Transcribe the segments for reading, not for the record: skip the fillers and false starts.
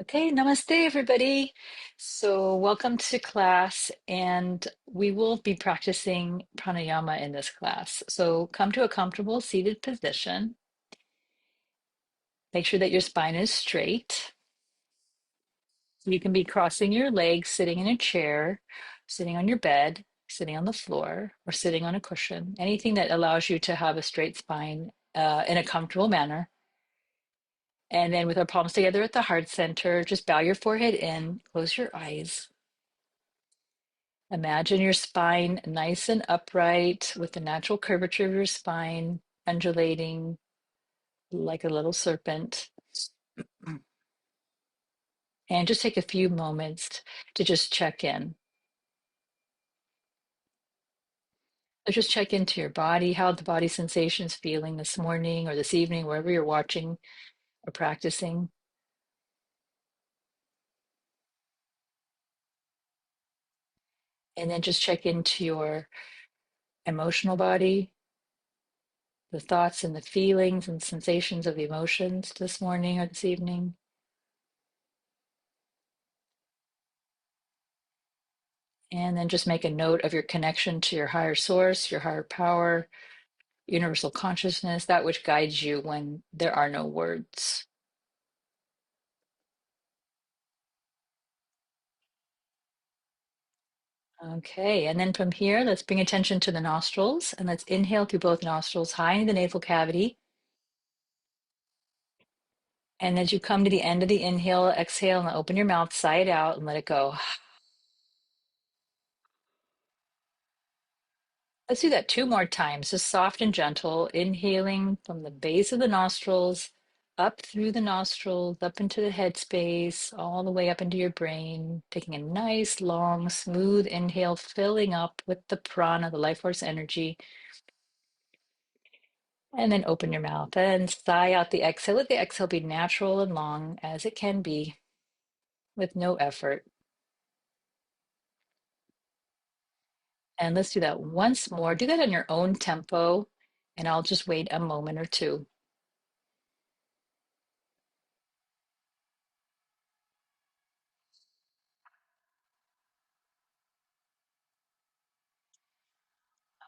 Okay, namaste, everybody. So, welcome to class, and we will be practicing pranayama in this class. So, come to a comfortable seated position. Make sure that your spine is straight. You can be crossing your legs, sitting in a chair, sitting on your bed, sitting on the floor, or sitting on a cushion. Anything that allows you to have a straight spine in a comfortable manner. And then, with our palms together at the heart center, just bow your forehead in, close your eyes. Imagine your spine nice and upright with the natural curvature of your spine undulating like a little serpent. And just take a few moments to just check in. So just check into your body, how the body sensations feeling this morning or this evening, wherever you're watching or practicing. And then just check into your emotional body, the thoughts and the feelings and sensations of the emotions this morning or this evening. And then just make a note of your connection to your higher source, your higher power, universal consciousness, that which guides you when there are no words. Okay, and then from here, let's bring attention to the nostrils and let's inhale through both nostrils, high in the nasal cavity. And as you come to the end of the inhale, exhale, and open your mouth side out and let it go. Let's do that two more times, just soft and gentle, inhaling from the base of the nostrils, up through the nostrils, up into the head space, all the way up into your brain, taking a nice, long, smooth inhale, filling up with the prana, the life force energy, and then open your mouth and sigh out the exhale. Let the exhale be natural and long as it can be with no effort. And let's do that once more. Do that on your own tempo, and I'll just wait a moment or two.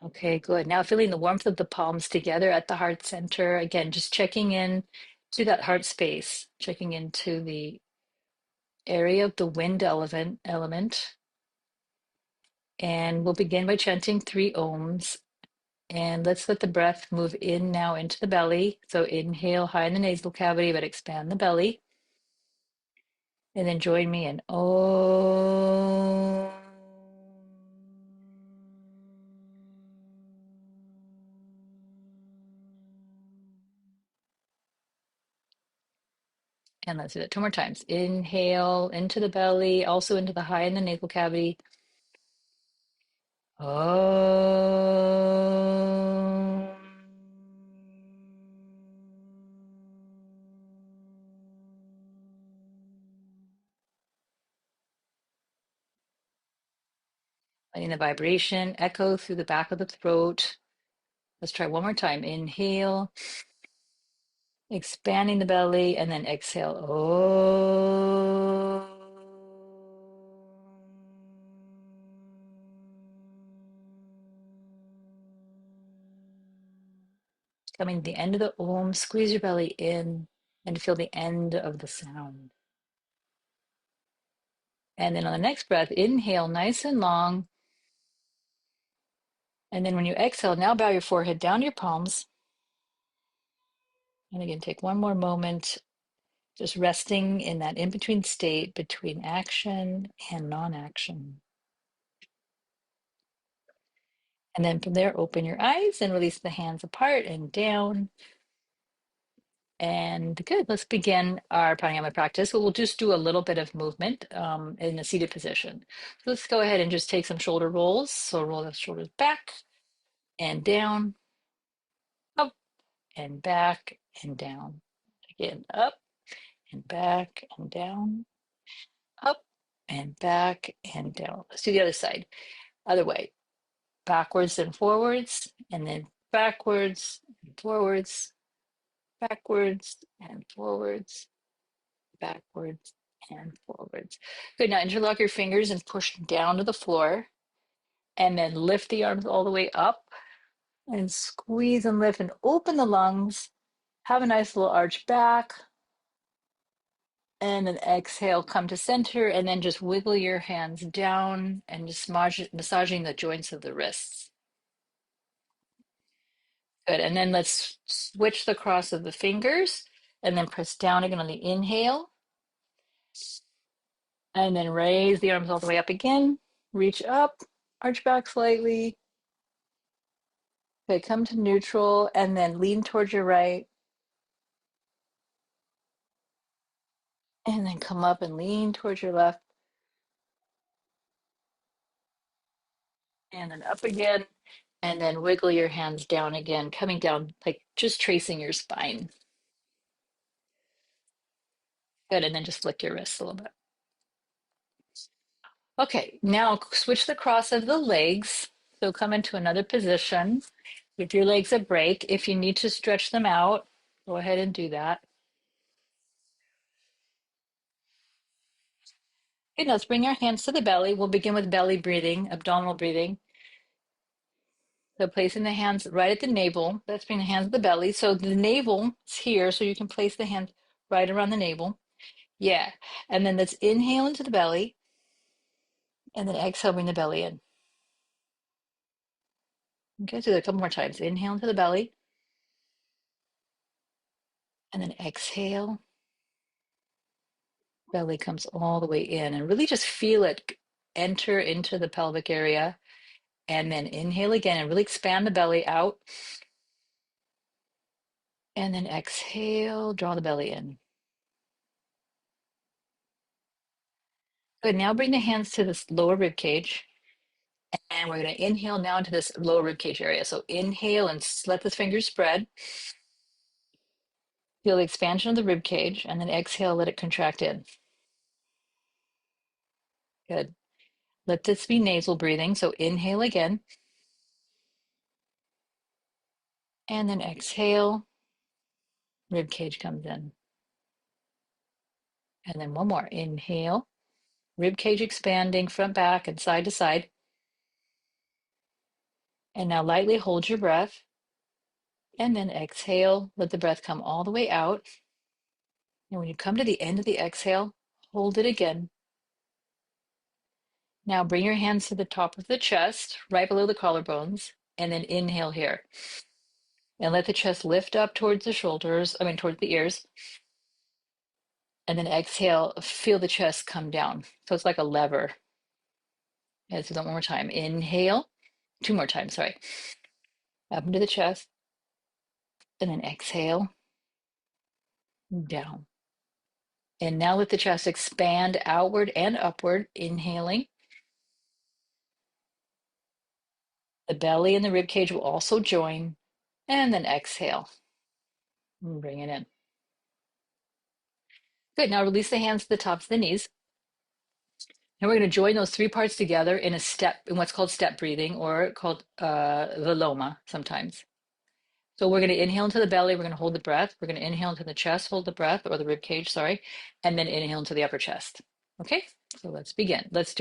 Okay, good. Now feeling the warmth of the palms together at the heart center. Again, just checking in to that heart space, checking into the area of the wind element. And we'll begin by chanting three ohms. And let's let the breath move in now into the belly. So inhale high in the nasal cavity, but expand the belly. And then join me in Om. And let's do that two more times. Inhale into the belly, also into the high in the nasal cavity. Om. Letting the vibration echo through the back of the throat. Let's try one more time. Inhale, expanding the belly, and then exhale. Oh. Coming to the end of the Om, squeeze your belly in and feel the end of the sound. And then on the next breath, inhale nice and long. And then when you exhale, now bow your forehead down to your palms. And again, take one more moment, just resting in that in-between state between action and non-action. And then from there, open your eyes and release the hands apart and down. And good, let's begin our pranayama practice. So we'll just do a little bit of movement in a seated position. So let's go ahead and just take some shoulder rolls. So roll the shoulders back and down, up and back and down. Again, up and back and down, up and back and down. Let's do the other side. Other way, backwards and then backwards and forwards, backwards and forwards, backwards and forwards. Good. Now interlock your fingers and push down to the floor, and then lift the arms all the way up and squeeze and lift and open the lungs. Have a nice little arch back. And then exhale, come to center, and then just wiggle your hands down and just massaging the joints of the wrists. Good. And then let's switch the cross of the fingers and then press down again on the inhale. And then raise the arms all the way up again. Reach up, arch back slightly. Okay, come to neutral and then lean towards your right. And then come up and lean towards your left. And then up again. And then wiggle your hands down again, coming down, like just tracing your spine. Good, and then just flick your wrists a little bit. Okay, now switch the cross of the legs. So come into another position. Give your legs a break. If you need to stretch them out, go ahead and do that. Okay, now let's bring our hands to the belly. We'll begin with belly breathing, abdominal breathing. So placing the hands right at the navel. Let's bring the hands to the belly. So the navel is here, so you can place the hands right around the navel. Yeah, and then let's inhale into the belly. And then exhale, bring the belly in. Okay, so do that a couple more times. Inhale into the belly. And then exhale. Belly comes all the way in. And really just feel it enter into the pelvic area. And then inhale again and really expand the belly out. And then exhale, draw the belly in. Good. Now bring the hands to this lower rib cage. And we're going to inhale now into this lower rib cage area. So inhale and let the fingers spread. Feel the expansion of the rib cage. And then exhale, let it contract in. Good. Let this be nasal breathing. So inhale again. And then exhale. Rib cage comes in. And then one more. Inhale. Rib cage expanding front, back, and side to side. And now lightly hold your breath. And then exhale. Let the breath come all the way out. And when you come to the end of the exhale, hold it again. Now bring your hands to the top of the chest, right below the collarbones, and then inhale here. And let the chest lift up towards the shoulders, towards the ears. And then exhale, feel the chest come down. So it's like a lever. Let's do that one more time. Inhale, two more times, sorry. Up into the chest. And then exhale, down. And now let the chest expand outward and upward, inhaling. The belly and the rib cage will also join. And then exhale. And bring it in. Good. Now release the hands to the tops of the knees. And we're going to join those three parts together in a step, in what's called step breathing, or called Viloma sometimes. So we're going to inhale into the belly. We're going to hold the breath. We're going to inhale into the chest, hold the breath, or the rib cage, sorry, and then inhale into the upper chest. Okay, so let's begin. Let's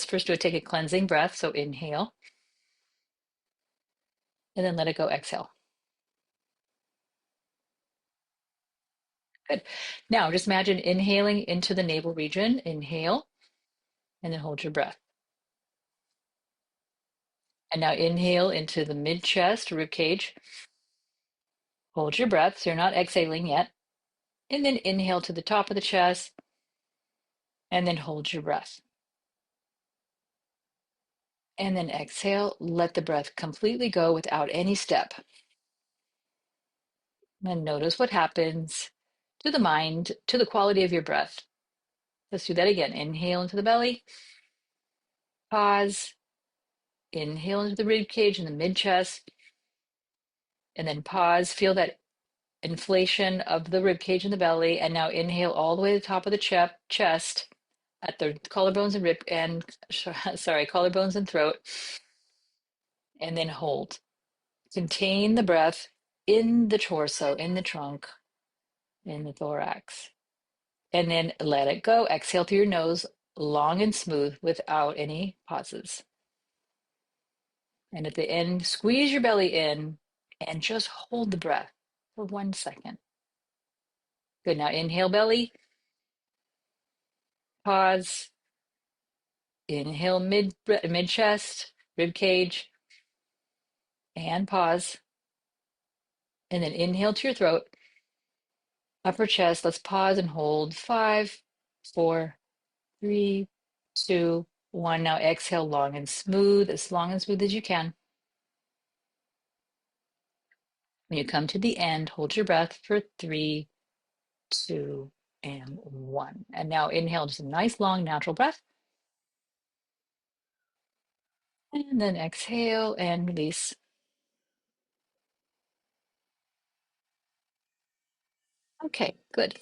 first take a cleansing breath. So inhale, and then let it go. Exhale. Good. Now just imagine inhaling into the navel region. Inhale, and then hold your breath. And now inhale into the mid chest, rib cage. Hold your breath. So you're not exhaling yet. And then inhale to the top of the chest, and then hold your breath. And then exhale, let the breath completely go without any step. And notice what happens to the mind, to the quality of your breath. Let's do that again. Inhale into the belly, pause, inhale into the rib cage and the mid chest, and then pause. Feel that inflation of the rib cage and the belly, and now inhale all the way to the top of the chest at the collarbones and collarbones and throat, and then hold. Contain the breath in the torso, in the trunk, in the thorax. And then let it go. Exhale through your nose, long and smooth without any pauses. And at the end, squeeze your belly in and just hold the breath for 1 second. Good. Now inhale belly, pause, inhale mid chest, rib cage, and pause. And then inhale to your throat, upper chest. Let's pause and hold. 5, 4, 3, 2, 1. Now exhale long and smooth, as long and smooth as you can. When you come to the end, hold your breath for 3, 2, and 1. And now inhale just a nice long natural breath. And then exhale and release. Okay, good.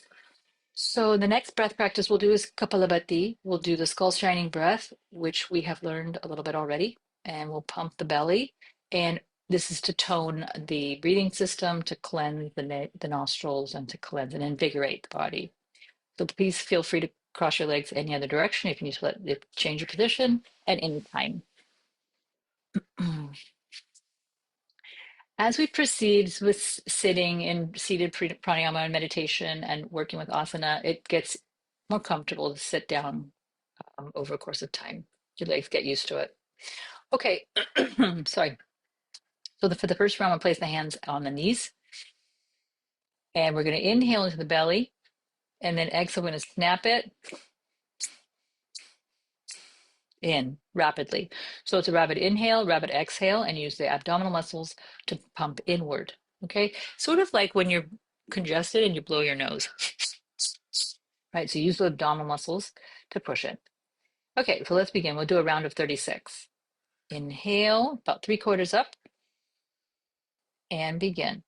So the next breath practice we'll do is Kapalabhati. We'll do the skull shining breath, which we have learned a little bit already, and we'll pump the belly. And this is to tone the breathing system, to cleanse the nostrils, and to cleanse and invigorate the body. So please feel free to cross your legs any other direction if you need to let it change your position at any time. As we proceed with sitting in seated pranayama and meditation and working with asana, it gets more comfortable to sit down over a course of time. Your legs get used to it. Okay, sorry. So for the first round, we'll place the hands on the knees, and we're going to inhale into the belly, and then exhale. We're going to snap it in rapidly. So it's a rapid inhale, rapid exhale, and use the abdominal muscles to pump inward. Okay, sort of like when you're congested and you blow your nose. Right, so use the abdominal muscles to push it. Okay, so let's begin. We'll do a round of 36. Inhale, about 3/4 up, and begin.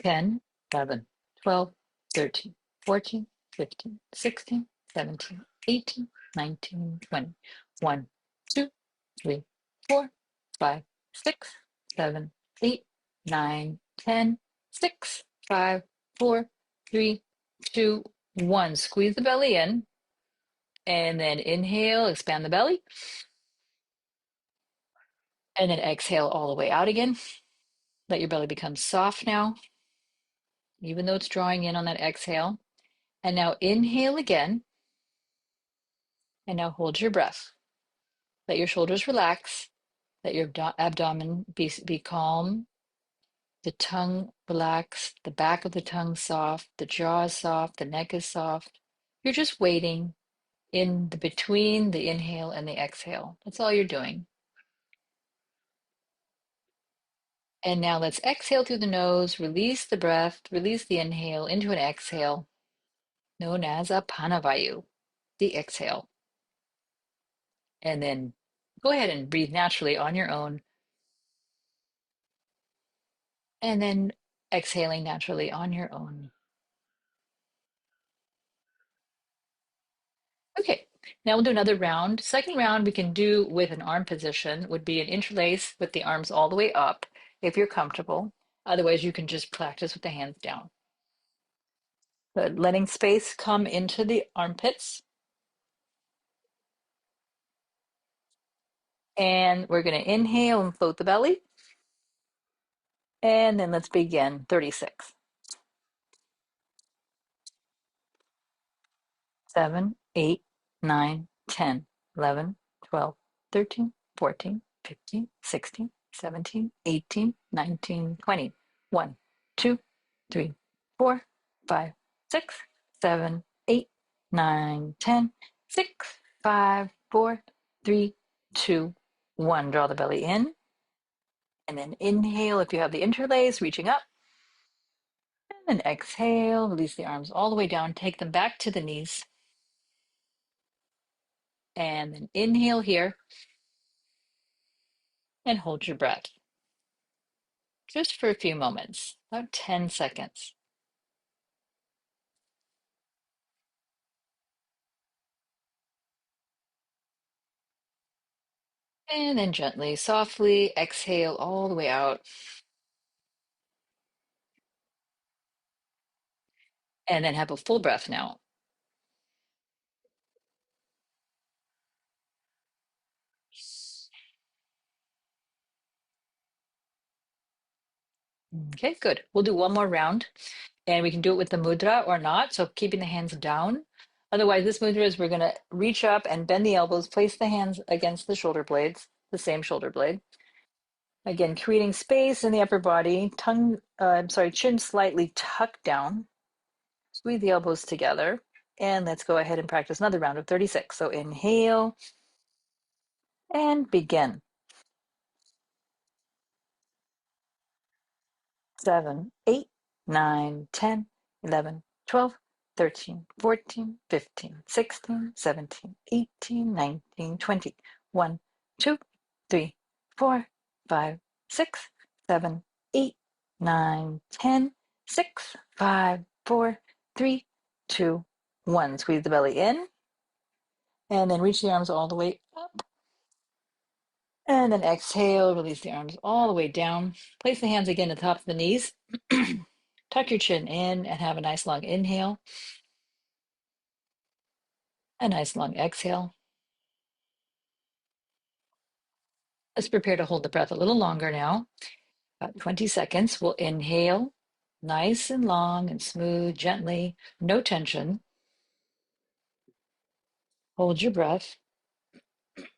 10, 11, 12, 13, 14, 15, 16, 17, 18, 19, 20. 1, 2, 3, 4, 5, 6, 7, 8, 9, 10, 6, 5, 4, 3, 2, 1. Squeeze the belly in, and then inhale, expand the belly, and then exhale all the way out again. Let your belly become soft now, even though it's drawing in on that exhale. And now inhale again, and now hold your breath. Let your shoulders relax. Let your abdomen be calm. The tongue relaxed. The back of the tongue soft. The jaw is soft. The neck is soft. You're just waiting in the between the inhale and the exhale. That's all you're doing. And now let's exhale through the nose. Release the breath. Release the inhale into an exhale, known as a panavayu, the exhale. And then go ahead and breathe naturally on your own. And then exhaling naturally on your own. Okay, now we'll do another round. Second round we can do with an arm position, would be an interlace with the arms all the way up if you're comfortable. Otherwise, you can just practice with the hands down. But letting space come into the armpits. And we're going to inhale and float the belly. And then let's begin. 36. 7, 8, 9, 10, 11, 12, 13, 14, 15, 16, 17, 18, 19, 20. 1, 2, 3, 4, 5, 6, 7, 8, 9, 10, 6, 5, 4, 3, 2, 1. Draw the belly in. And then inhale if you have the interlace, reaching up. And then exhale, release the arms all the way down. Take them back to the knees. And then inhale here and hold your breath just for a few moments, about 10 seconds. And then gently, softly exhale all the way out. And then have a full breath now. Okay, good. We'll do one more round and we can do it with the mudra or not. So keeping the hands down. Otherwise, this mudra is we're going to reach up and bend the elbows, place the hands against the shoulder blades, the same shoulder blade. Again, creating space in the upper body, chin slightly tucked down. Squeeze the elbows together. And let's go ahead and practice another round of 36. So inhale and begin. 7, 8, 9, 10, 11, 12, 13, 14, 15, 16, 17, 18, 19, 20. 1, 2, 3, 4, 5, 6, 7, 8, 9, 10, 6, 5, 4, 3, 2, 1. Squeeze the belly in and then reach the arms all the way up. And then exhale, release the arms all the way down. Place the hands again at the top of the knees. Tuck your chin in and have a nice long inhale. A nice long exhale. Let's prepare to hold the breath a little longer now. About 20 seconds. We'll inhale nice and long and smooth, gently, no tension. Hold your breath.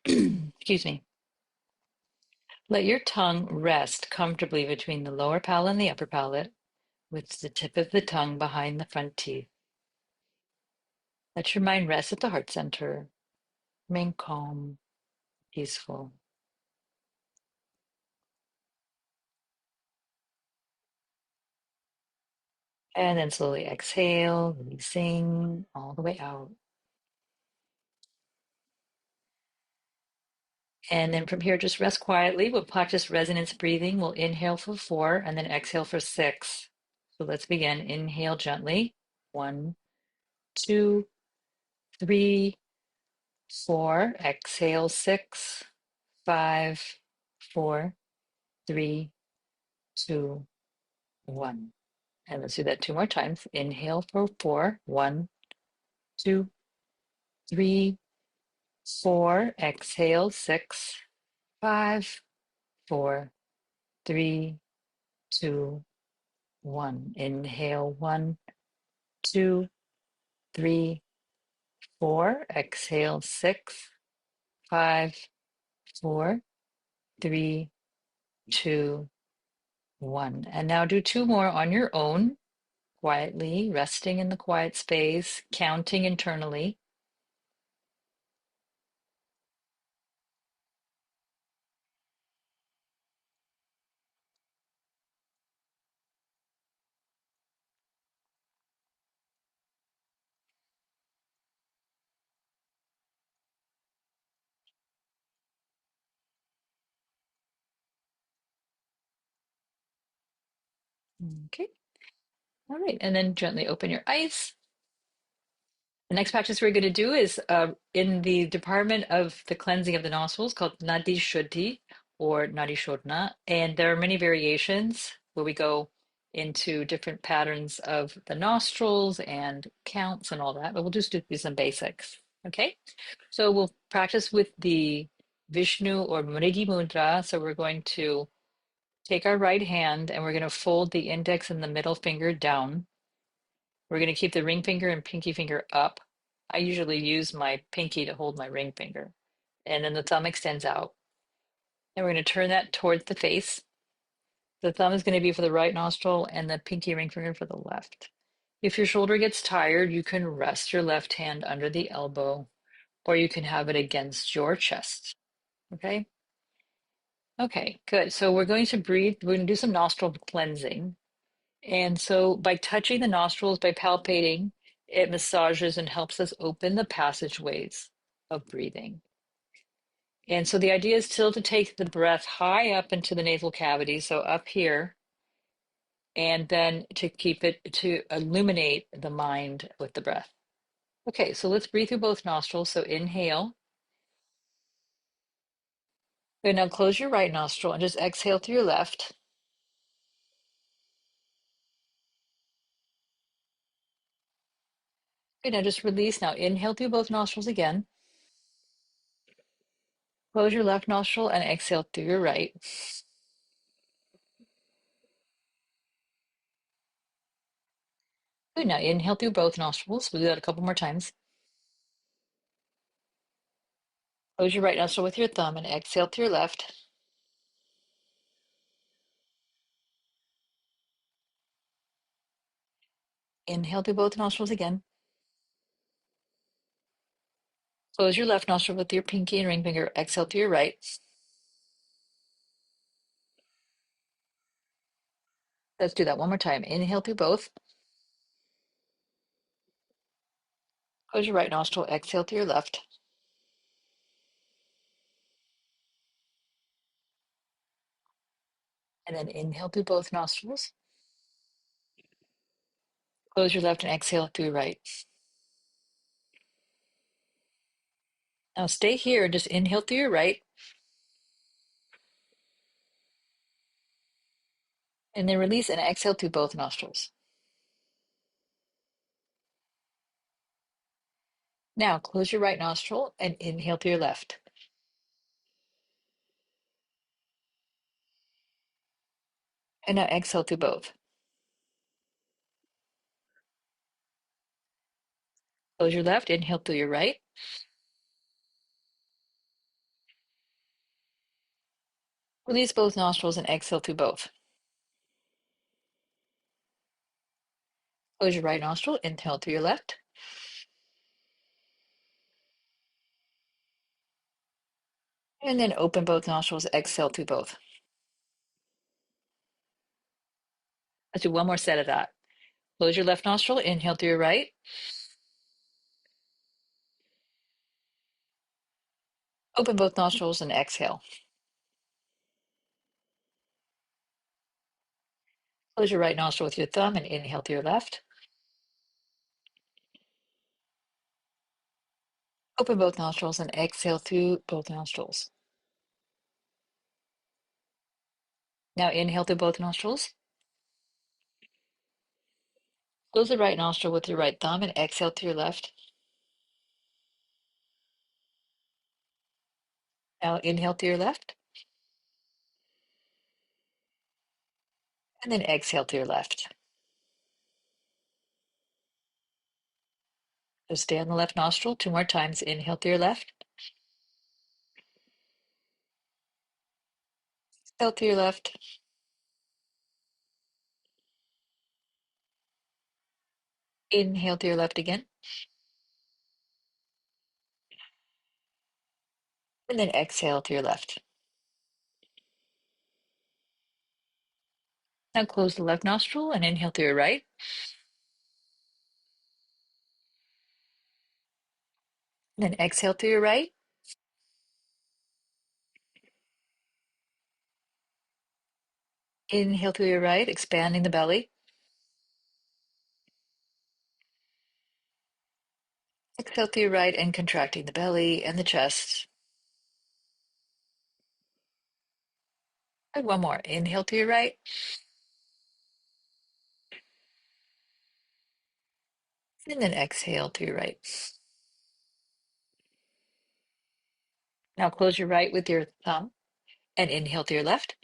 Excuse me. Let your tongue rest comfortably between the lower palate and the upper palate, with the tip of the tongue behind the front teeth. Let your mind rest at the heart center. Remain calm, peaceful. And then slowly exhale, releasing all the way out. And then from here, just rest quietly. We'll practice resonance breathing. We'll inhale for 4 and then exhale for 6. So let's begin. Inhale gently. 1, 2, 3, 4. Exhale 6, 5, 4, 3, 2, 1. And let's do that 2 more times. Inhale for 4. 1, 2, 3, 4. Exhale 6, 5, 4, 3, 2, 1. Inhale 1, 2, 3, 4. Exhale 6, 5, 4, 3, 2, 1. And now do 2 more on your own, quietly, resting in the quiet space, counting internally. Okay. All right. And then gently open your eyes. The next practice we're going to do is in the department of the cleansing of the nostrils called Nadi Shuddi or Nadi Shodhana. And there are many variations where we go into different patterns of the nostrils and counts and all that, but we'll just do some basics. Okay, so we'll practice with the Vishnu or Mrigi Mudra. So we're going to take our right hand and we're going to fold the index and the middle finger down. We're going to keep the ring finger and pinky finger up. I usually use my pinky to hold my ring finger. And then the thumb extends out. And we're going to turn that towards the face. The thumb is going to be for the right nostril and the pinky ring finger for the left. If your shoulder gets tired, you can rest your left hand under the elbow, or you can have it against your chest. Okay? Okay, good. So we're going to breathe. We're going to do some nostril cleansing. And so by touching the nostrils, by palpating, it massages and helps us open the passageways of breathing. And so the idea is still to take the breath high up into the nasal cavity, so up here, and then to keep it to illuminate the mind with the breath. Okay, so let's breathe through both nostrils. So inhale. And now close your right nostril and just exhale through your left. Good, now just release. Now inhale through both nostrils again. Close your left nostril and exhale through your right. Good, now inhale through both nostrils. We'll do that a couple more times. Close your right nostril with your thumb and exhale through your left. Inhale through both nostrils again. Close your left nostril with your pinky and ring finger. Exhale through your right. Let's do that one more time. Inhale through both. Close your right nostril. Exhale through your left. And then inhale through both nostrils. Close your left and exhale through your right. Now stay here and just inhale through your right. And then release and exhale through both nostrils. Now close your right nostril and inhale through your left. And now exhale through both. Close your left, inhale through your right. Release both nostrils and exhale through both. Close your right nostril, inhale through your left. And then open both nostrils, exhale through both. Let's do one more set of that. Close your left nostril, inhale through your right. Open both nostrils and exhale. Close your right nostril with your thumb and inhale through your left. Open both nostrils and exhale through both nostrils. Now inhale through both nostrils. Close the right nostril with your right thumb and exhale through your left. Now inhale through your left. And then exhale through your left. So stay on the left nostril 2 more times. Inhale through your left. Exhale through your left. Inhale through your left again. And then exhale through your left. Now close the left nostril and inhale through your right. And then exhale through your right. Inhale through your right, expanding the belly. Exhale through your right and contracting the belly and the chest. And one more. Inhale through your right. And then exhale through your right. Now close your right with your thumb and inhale through your left.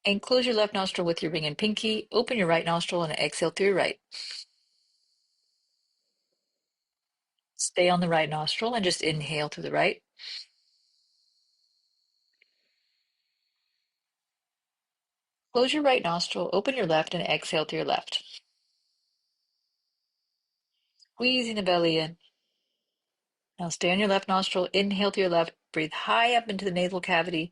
And close your left nostril with your ring and pinky. Open your right nostril and exhale through your right. Stay on the right nostril and just inhale through the right. Close your right nostril, open your left, and exhale through your left. Squeezing the belly in. Now stay on your left nostril, inhale through your left, breathe high up into the nasal cavity,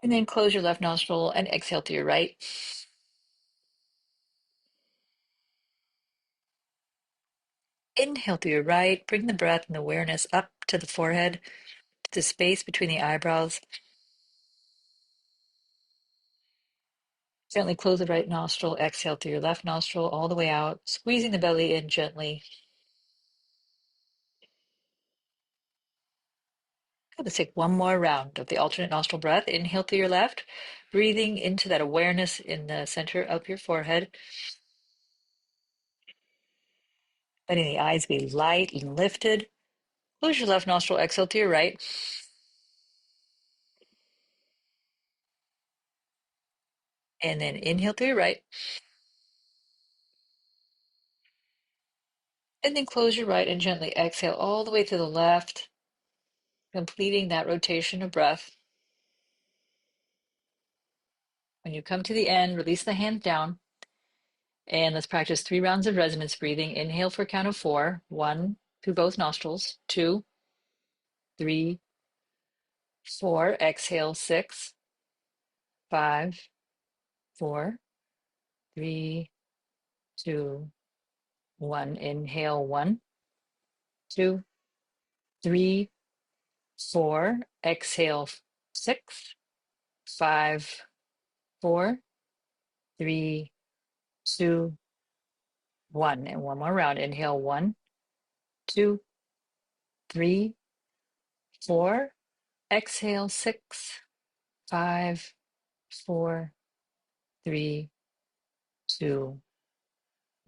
and then close your left nostril and exhale through your right. Inhale through your right, bring the breath and awareness up to the forehead, to the space between the eyebrows. Gently close the right nostril, exhale through your left nostril all the way out, squeezing the belly in gently. Let's take one more round of the alternate nostril breath. Inhale through your left, breathing into that awareness in the center of your forehead. Letting the eyes be light and lifted. Close your left nostril, exhale to your right. And then inhale through your right. And then close your right and gently exhale all the way to the left, completing that rotation of breath. When you come to the end, release the hands down. And let's practice 3 rounds of resonance breathing. Inhale for a count of 4. 1 through both nostrils. 2, 3, 4. Exhale 6, 5, 4, 3, 2, 1. Inhale 1, 2, 3, 4. Exhale 6, 5, 4, 3, 2, 1. And one more round. Inhale 1, 2, 3, 4. Exhale 6, 5, 4, 3, 2,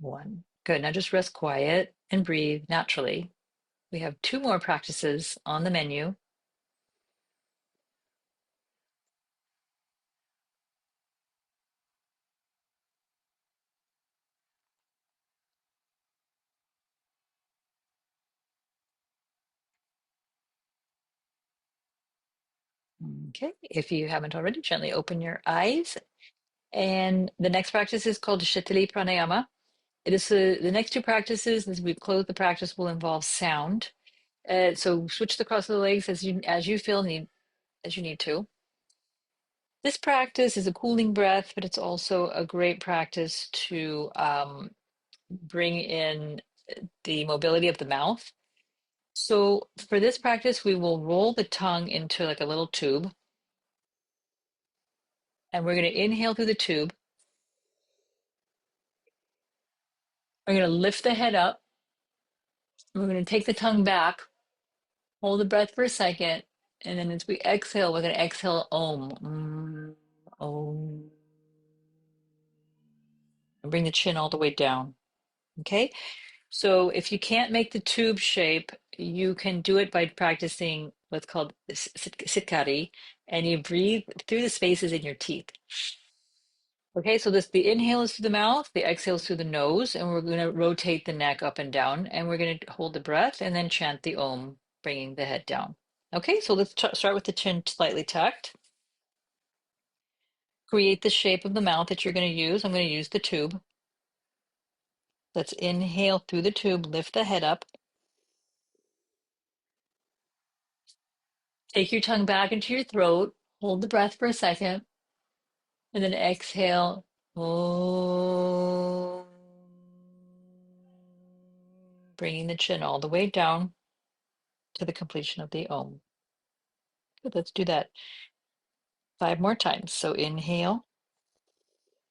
1. Good. Now just rest quiet and breathe naturally. We have 2 more practices on the menu. Okay. If you haven't already, gently open your eyes. And the next practice is called Śitali Pranayama. It is the next 2 practices, as we close the practice, will involve sound. So switch the cross of the legs as you feel as you need to. This practice is a cooling breath, but it's also a great practice to bring in the mobility of the mouth. So for this practice, we will roll the tongue into like a little tube, and we're going to inhale through the tube. We're going to lift the head up. We're going to take the tongue back, hold the breath for a second, and then as we exhale, we're going to exhale Om. Om. And bring the chin all the way down. Okay? So if you can't make the tube shape, you can do it by practicing what's called Śitali, and you breathe through the spaces in your teeth. Okay, so the inhale is through the mouth, the exhale is through the nose, and we're going to rotate the neck up and down, and we're going to hold the breath and then chant the Om, bringing the head down. Okay, so let's start with the chin slightly tucked. Create the shape of the mouth that you're going to use. I'm going to use the tube. Let's inhale through the tube, lift the head up. Take your tongue back into your throat, hold the breath for a second, and then exhale. Om. Bringing the chin all the way down to the completion of the Om. Good, let's do that 5 more times. So inhale,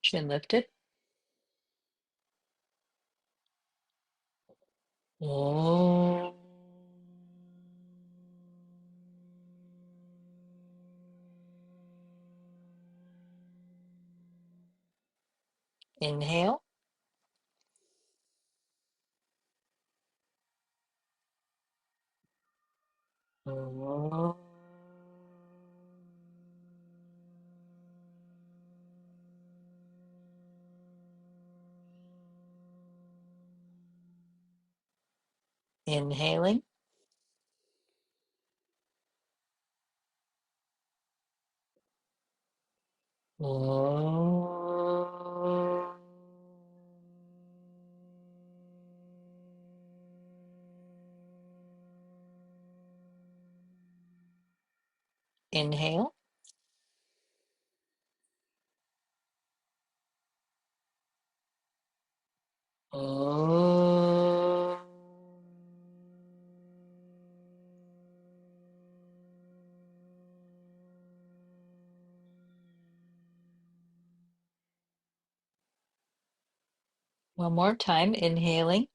chin lifted. Om. Inhale. Om. Inhaling. Om. Inhale. Om. One more time, inhaling.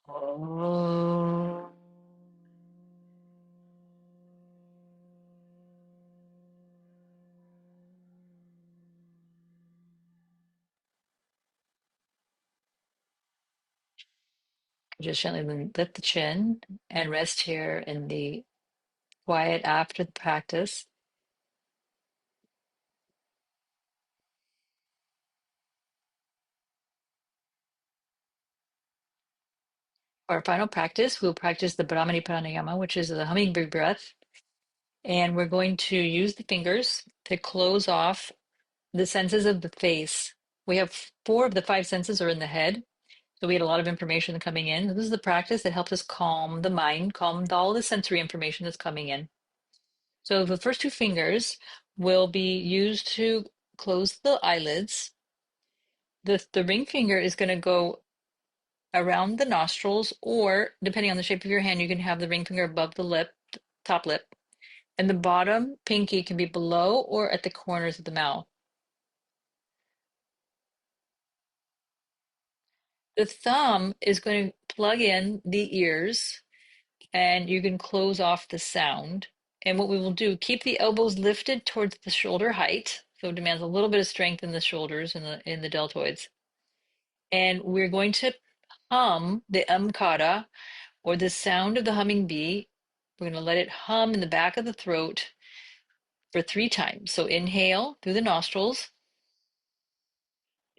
Oh. Just gently lift the chin and rest here in the quiet after the practice. For our final practice, we'll practice the Brahmari Pranayama, which is the hummingbird breath. And we're going to use the fingers to close off the senses of the face. We have 4 of the 5 senses are in the head. So we had a lot of information coming in. This is the practice that helps us calm the mind, calm all the sensory information that's coming in. So the first 2 fingers will be used to close the eyelids. The ring finger is going to go around the nostrils, or depending on the shape of your hand, you can have the ring finger above the lip, top lip, and the bottom pinky can be below or at the corners of the mouth. The thumb is going to plug in the ears, and you can close off the sound. And what we will do, keep the elbows lifted towards the shoulder height. So it demands a little bit of strength in the shoulders and in the deltoids. And we're going to hum the kara, or the sound of the humming bee. We're going to let it hum in the back of the throat for 3 times. So inhale through the nostrils,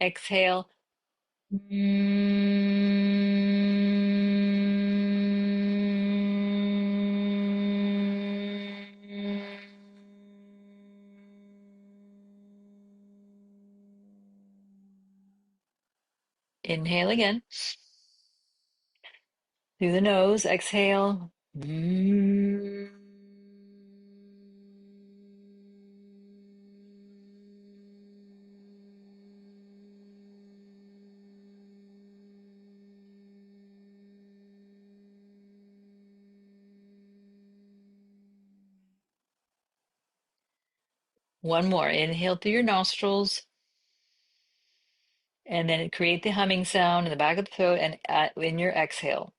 exhale. Inhale again through the nose, exhale. One more. Inhale through your nostrils, and then create the humming sound in the back of the throat and in your exhale.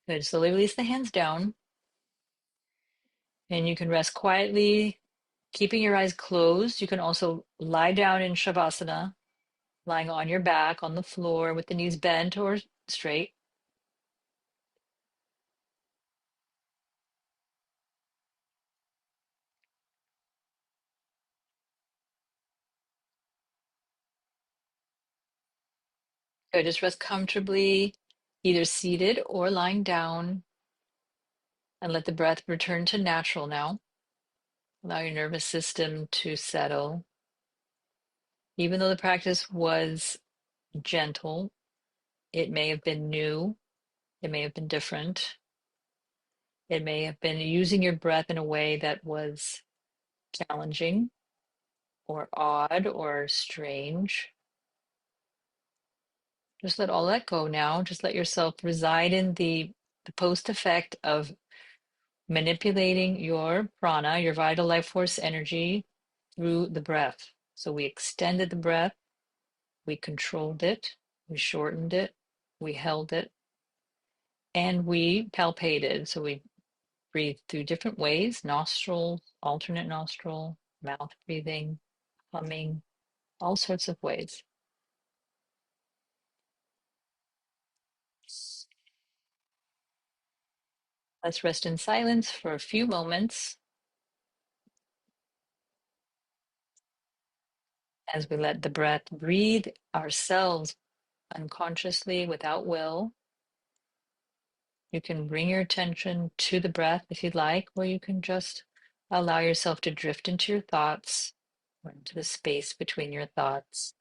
Good. Slowly release the hands down, and you can rest quietly, keeping your eyes closed. You can also lie down in Shavasana, lying on your back on the floor with the knees bent or straight. Good. Just rest comfortably, either seated or lying down, and let the breath return to natural now. Allow your nervous system to settle. Even though the practice was gentle, it may have been new, it may have been different, it may have been using your breath in a way that was challenging or odd or strange. Just let all that go now. Just let yourself reside in the post effect of manipulating your prana, your vital life force energy, through the breath. So we extended the breath, we controlled it, we shortened it, we held it, and we palpated. So we breathed through different ways: nostril, alternate nostril, mouth breathing, humming, all sorts of ways. Let's rest in silence for a few moments as we let the breath breathe ourselves unconsciously without will. You can bring your attention to the breath if you'd like, or you can just allow yourself to drift into your thoughts or into the space between your thoughts.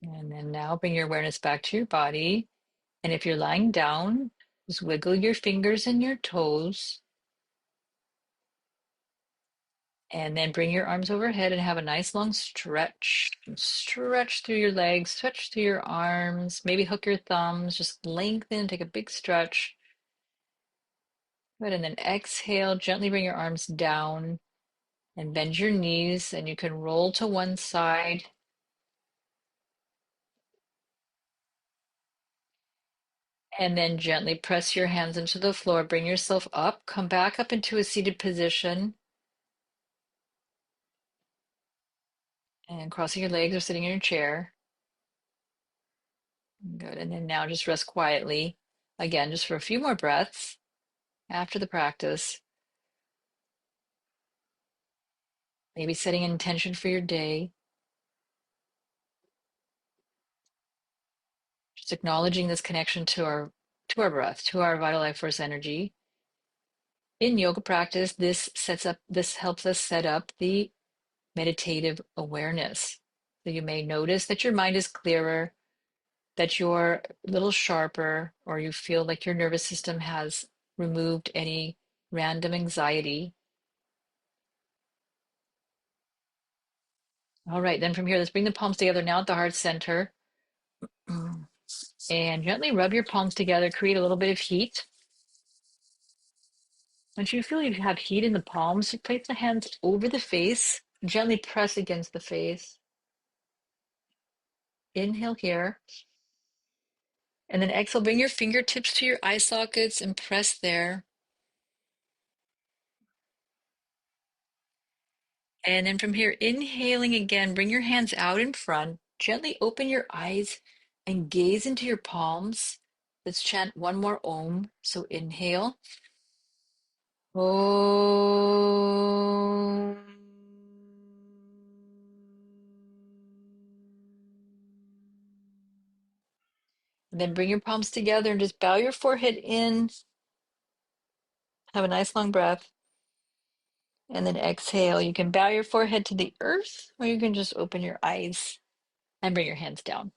And then now bring your awareness back to your body. And if you're lying down, just wiggle your fingers and your toes. And then bring your arms overhead and have a nice long stretch. Stretch through your legs, stretch through your arms. Maybe hook your thumbs, just lengthen, take a big stretch. Good. And then exhale, gently bring your arms down and bend your knees. And you can roll to one side. And then gently press your hands into the floor. Bring yourself up. Come back up into a seated position. And crossing your legs or sitting in your chair. Good. And then now just rest quietly. Again, just for a few more breaths after the practice. Maybe setting an intention for your day. Just acknowledging this connection to our breath, to our vital life force energy. In yoga practice, this helps us set up the meditative awareness. So you may notice that your mind is clearer, that you're a little sharper, or you feel like your nervous system has removed any random anxiety. All right, then from here, let's bring the palms together now at the heart center. And gently rub your palms together, create a little bit of heat. Once you feel you have heat in the palms, place the hands over the face, gently press against the face. Inhale here. And then exhale, bring your fingertips to your eye sockets and press there. And then from here, inhaling again, bring your hands out in front, gently open your eyes and gaze into your palms. Let's chant one more Om. So inhale. Om. And then bring your palms together and just bow your forehead in. Have a nice long breath. And then exhale. You can bow your forehead to the earth, or you can just open your eyes and bring your hands down.